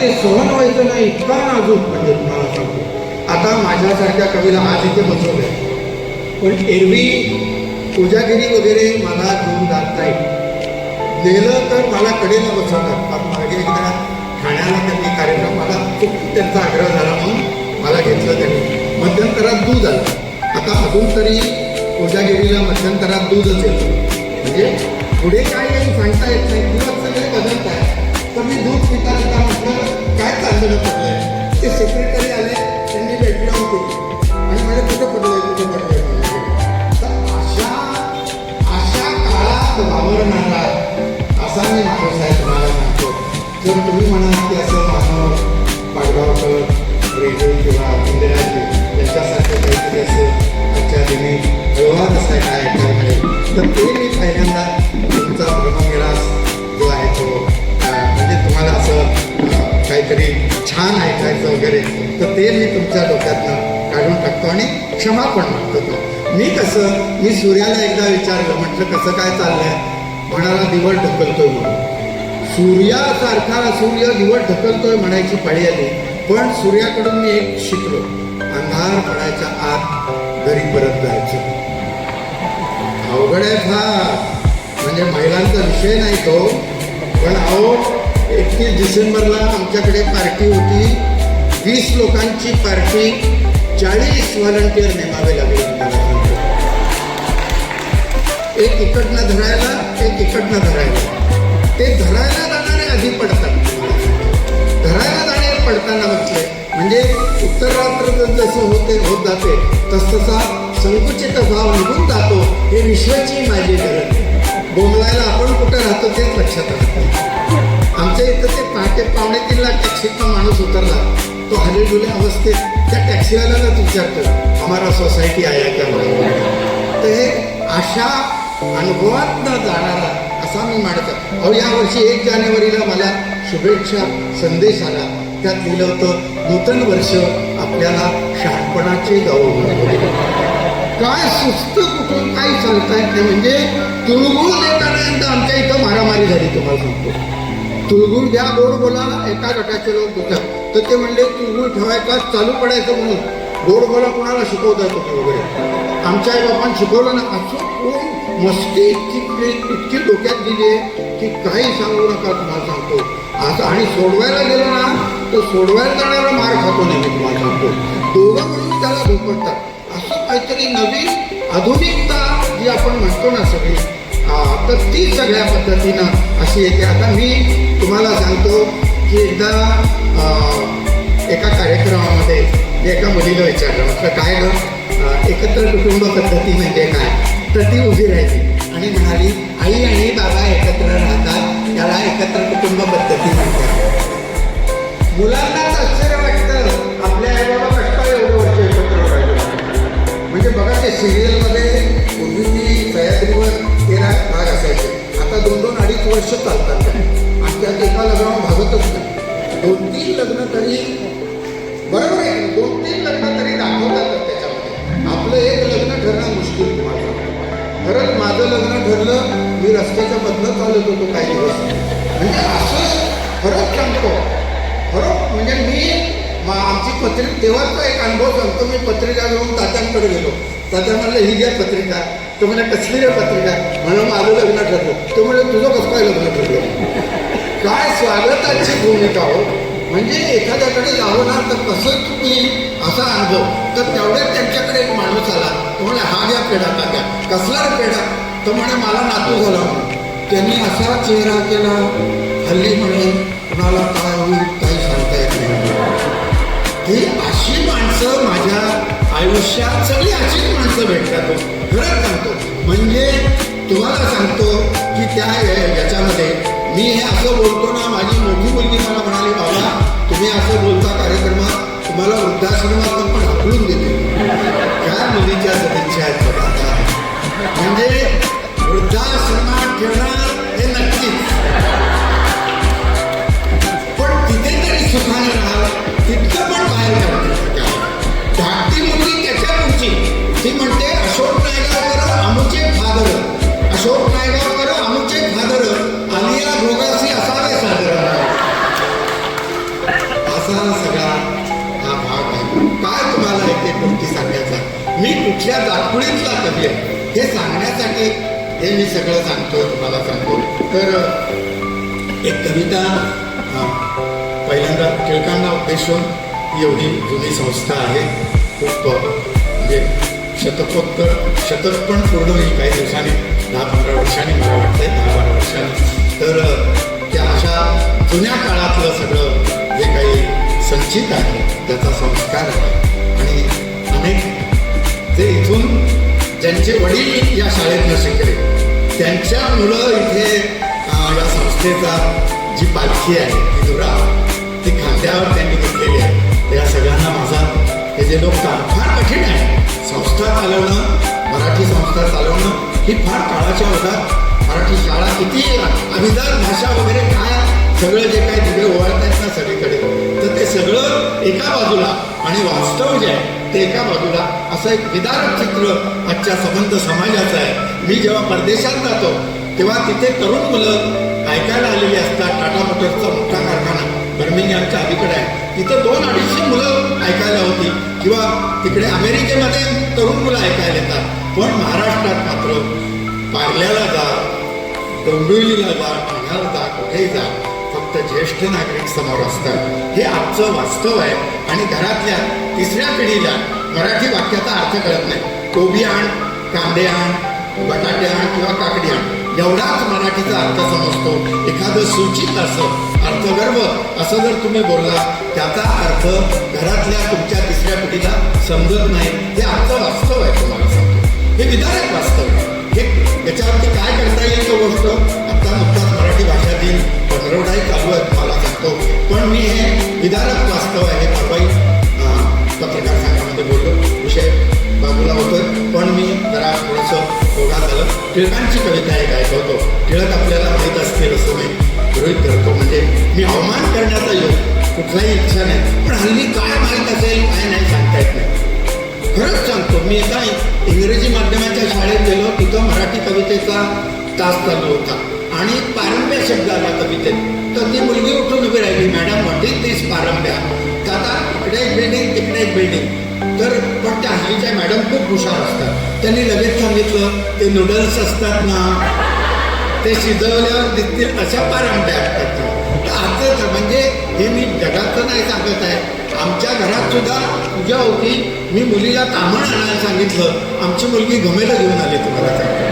ते सहन व्हायचं नाही, इतका नाजूक. म्हणजे तुम्हाला सांगतो, आता माझ्यासारख्या कवीला आज इथे बसवलंय, पण एरवी पूजागिरी वगैरे मला घेऊन जात नाही. नेलं तर मला कडेला बसवतात. पण मागे एकदा ठाण्याला त्यांनी कार्यक्रम, मला खूप त्यांचा आग्रह झाला म्हणून मला घेतलं त्यांनी. मध्यंतरात दूध आलं. आता अजून तरी पूजागिरीला मध्यंतरात दूधच येतं, म्हणजे पुढे काय येईल सांगता येत नाही. दिवस सगळे बदलत आहे. तर मी दूध पिता पिता म्हटलं काय चाललेलं पडलंय. ते सेक्रेटरी आले, त्यांनी भेटलं होते आणि म्हणजे कुठं पडलंय कुठं पडलंय. तर अशा काळात वावरणारा असा मी माणूस तुम्हाला सांगतो. जर तुम्ही म्हणाल की असं मानव पाडगावकर, रेल्वे किंवा इंदिराजी यांच्यासारखं काहीतरी असं आजच्या दिनी व्यवहार असा काय ऐकायला, तर ते मी पहिल्यांदा तुमचा ब्रह्मविलास जो आहे तो म्हणजे तुम्हाला असं काहीतरी छान ऐकायचं वगैरे, तर ते मी तुमच्या डोक्यातनं काढून टाकतो आणि क्षमा पण मागतो. मी सूर्याला एकदा विचारलं, म्हटलं कसं काय चाललंय. म्हणाला दिवस ढकलतोय म्हणून. सूर्यासारखा सूर्य दिवस ढकलतोय म्हणायची पाळी आली. पण सूर्याकडून मी एक शिकलो, अंधार पडायच्या आत घरी परत जायचं. अवघड आहे फार, म्हणजे महिलांचा विषय नाही तो. पण अहो 31 डिसेंबरला आमच्याकडे पार्टी होती, 20 लोकांची पार्टी, 40 व्हॉलंटियर नेमावे लागले. एक इकडनं धरायला, एक इकडनं धरायला. ते धरायला जाणारे आधी पडतात. धरायला जाणारे पडताना बसले म्हणजे उत्तरात्र जसं होत जाते तसतसा संकुचित भाव निघून जातो. हे विश्वाची माझी गरज. बोंबलायला आपण कुठं राहतो तेच लक्षात राहतं. आमच्या इथं ते पहाटे 2:45ला टॅक्सीतनं माणूस उतरला, तो हलेडुले अवस्थेत त्या टॅक्सीवाल्यालाच विचारतो, हमारा सोसायटी आया क्या म्हणून. तर हे अशा अनुभवातनं जाणारा असा मी मानतो. अहो यावर्षी 1 जानेवारीला मला शुभेच्छा संदेश आला. त्यात लिहिलं होतं, नूतन वर्ष आपल्याला शहाणपणाचे गाव. काय सुस्त कुठून काही सांगता येत नाही. म्हणजे तुळगुळ देताना एकदा आमच्या इथं मारामारी झाली. तुम्हाला सांगतो, तुळगुळ द्या गोड बोला. एका गटाचे लोक होतात, तर ते म्हणले तुळगुळ ठेवायचा चालू पडायचं म्हणून. गोड बोला कोणाला शिकवता तुम्ही वगैरे. आमच्या आई बापांनी शिकवलं ना. असं कोण मस्ती इतकी डोक्यात दिली आहे की काही सांगू नका. तुम्हाला सांगतो असं. आणि सोडवायला गेलो ना तर सोडवायला जाणारा मार खातो नाही. मी तुम्हाला सांगतो, दोघं म्हणून त्याला धोपडतात. असं काहीतरी नवीन आधुनिकता जी आपण म्हणतो ना सगळी, तर ती सगळ्या पद्धतीनं अशी येते. आता मी तुम्हाला सांगतो की एकदा एका कार्यक्रमामध्ये एका मुलीला विचारलं, म्हटलं काय गं एकत्र कुटुंब पद्धती म्हणजे काय. तर ती उभी राहिली आणि म्हणाली, आई आणि बाबा एकत्र राहतात, त्याला एकत्र कुटुंब पद्धती म्हणतात. मुलांनाच आश्चर्य वाटतं, आपल्या आई बाबा कष्ट एवढं वर्ष एकत्र राहिलं. म्हणजे बघा ते सिरियलमध्ये पूर्वी सह्याद्रीवर 13 भाग असायचे, आता 2-2, 2.5 वर्ष चालतात. आणि त्यात एका लग्नावर भागतच नाही. 2-3 लग्न तरी बरोबर आहे, 2-3 लग्न तरी दाखवतात त्याच्यामध्ये. आपलं एक लग्न ठरणं मुश्किल. तुम्हाला खरंच माझं लग्न ठरलं, मी रस्त्याच्या मधनं चालत होतो काही दिवस. म्हणजे असं खरंच सांगतो, खरं म्हणजे मी आमची पत्रिका तेव्हाचा एक अनुभव सांगतो. मी पत्रिका घेऊन तात्यांकडे गेलो. तात्या म्हणलं ही घ्या पत्रिका. तो म्हणजे कसली रे पत्रिका. म्हणून माझं लग्न ठरलं. तो म्हणजे तुझं कसं काय लग्न ठरलं. काय स्वागताची भूमिका हो. म्हणजे एखाद्याकडे जावं ना तर कसं तुम्ही असा अनुभव. तर तेवढ्यात त्यांच्याकडे एक माणूस आला. तो म्हणे हा घ्या पेढा तात्या. कसला रे पेढा. तो म्हणे मला नातू झाला. त्यांनी असा चेहरा केला, हल्ली म्हणे कुणाला काय होईल काही सांगता येत नाही. ही अशी माणसं माझ्या आयुष्यात सगळी अशीच माणसं भेटतात. खरंच सांगतो. म्हणजे तुम्हाला सांगतो की त्या याच्यामध्ये मी हे असं बोलतो ना, माझी मोठी मुलगी मला म्हणाली, बाबा तुम्ही असं बोलता कार्यक्रमात, तुम्हाला वृद्धाश्रमात पण हकलून देते. काय मुलीच्या सदिच्छा आहेत बघा. म्हणजे वृद्धाश्रमात ठेवणार हे नक्कीच, पण तिथे तरी सुखाने राहावं तितकं पण बाहेर काढते. धाकटी मुलगी त्याच्या पुढची ती म्हणते, अशोक नायगावकर अमुचे फादर, अशोक नायगावकर अमुचे फादर, आलिया भोगासी असावे सादर. कुठल्या जातकुळीतला कवी आहे हे सांगण्यासाठी हे मी सगळं सांगतो, तुम्हाला सांगतो. तर एक कविता पहिल्यांदा टिळकांना उद्देशून ही एवढी जुनी संस्था आहे, खूप म्हणजे शतक पण पूर्ण होईल काही दिवसांनी, 10-15 वर्षांनी, मला वाटतंय 10-12 वर्षांनी. तर त्या अशा जुन्या काळातलं सगळं जे काही संचित आहे त्याचा संस्कार आहे. आणि अनेक जे इथून ज्यांचे वडील या शाळेत न शिकले त्यांच्या मुलं इथे या संस्थेचा जी पालखी आहे ती दुरा ती खांद्यावर त्यांनी घेतलेली आहे. त्या सगळ्यांना माझा हे जे लोक फार कठीण आहे संस्था चालवणं, मराठी संस्था चालवणं ही फार काळाच्या ओघात मराठी शाळा किती अभिजात भाषा वगैरे काय सगळं जे काही दिवे ओवाळत आहेत ना सगळीकडे, तर ते सगळं एका बाजूला आणि वास्तव जे आहे ते एका बाजूला असं एक विदारक चित्र आजच्या संबंध समाजाचं आहे. मी जेव्हा परदेशात जातो तेव्हा तिथे तरुण मुलं ऐकायला आलेली असतात. टाटा मोटर्सचा मोठा कारखाना बर्मिंगहॅमच्या अलीकडे आहे, तिथं 200-250 मुलं ऐकायला होती. किंवा तिकडे अमेरिकेमध्ये तरुण मुलं ऐकायला येतात. पण महाराष्ट्रात मात्र पार्ल्याला जा, डोंबिवलीला जा, ठाण्याला जा, कुठेही जा, फक्त ज्येष्ठ नागरिक समोर असतात. हे आजचं वास्तव आहे. आणि घरातल्या तिसऱ्या पिढीला मराठी वाक्याचा अर्थ कळत नाही. कोबी आण, कांदे आण, बटाटे आण किंवा काकडी आण एवढाच मराठीचा अर्थ समजतो. एखादं सूचित असं अर्थगर्भ असं जर तुम्ही बोलला त्याचा अर्थ घरातल्या तुमच्या तिसऱ्या पिढीला समजत नाही. हे आजचं वास्तव आहे, तुम्हाला सांगतो. हे विधारक वास्तव आहे. हे याच्यावरती काय करता येईल तो गोष्ट आता नुकताच मराठी भाषा दिन 15 चालू आहे, तुम्हाला सांगतो. पण मी हे विधारक वास्तव आहे हे परवाई पत्रकार संघामध्ये बोललो, विषय बाजूला होतोय. पण मी जरा थोडंसं ओघात आलं. टिळकांची कविता एक ऐकवतो. टिळक आपल्याला माहीत असतील असं मी गृहीत करतो. म्हणजे मी अवमान करण्याचा योग कुठलाही इच्छा नाही, पण हल्ली काय माहीत असेल काय नाही सांगता येत नाही. खरंच सांगतो, मी एका इंग्रजी माध्यमाच्या शाळेत गेलो, तिथं मराठी कवितेचा तास चालू होता आणि पारंब्या शब्द आला कवितेत. तर ती मुलगी उठून उभी राहिली, मॅडम व्हॉट इज दिस पारंब्या. तर आता इकडे एक बिल्डिंग तिकडे एक बिल्डिंग. तर पण त्या हल्लीच्या मॅडम खूप हुशार असतात. त्यांनी लगेच सांगितलं ते नूडल्स असतात ना ते शिजवल्यावर दिसतील अशा पारंब्या असतात. तर असंच म्हणजे हे मी जगाचं नाही सांगत आहे, आमच्या घरात सुद्धा पूजा होती. मी मुलीला तामण आणायला सांगितलं, आमची मुलगी घमेलं घेऊन आली, तुम्हाला सांगतो.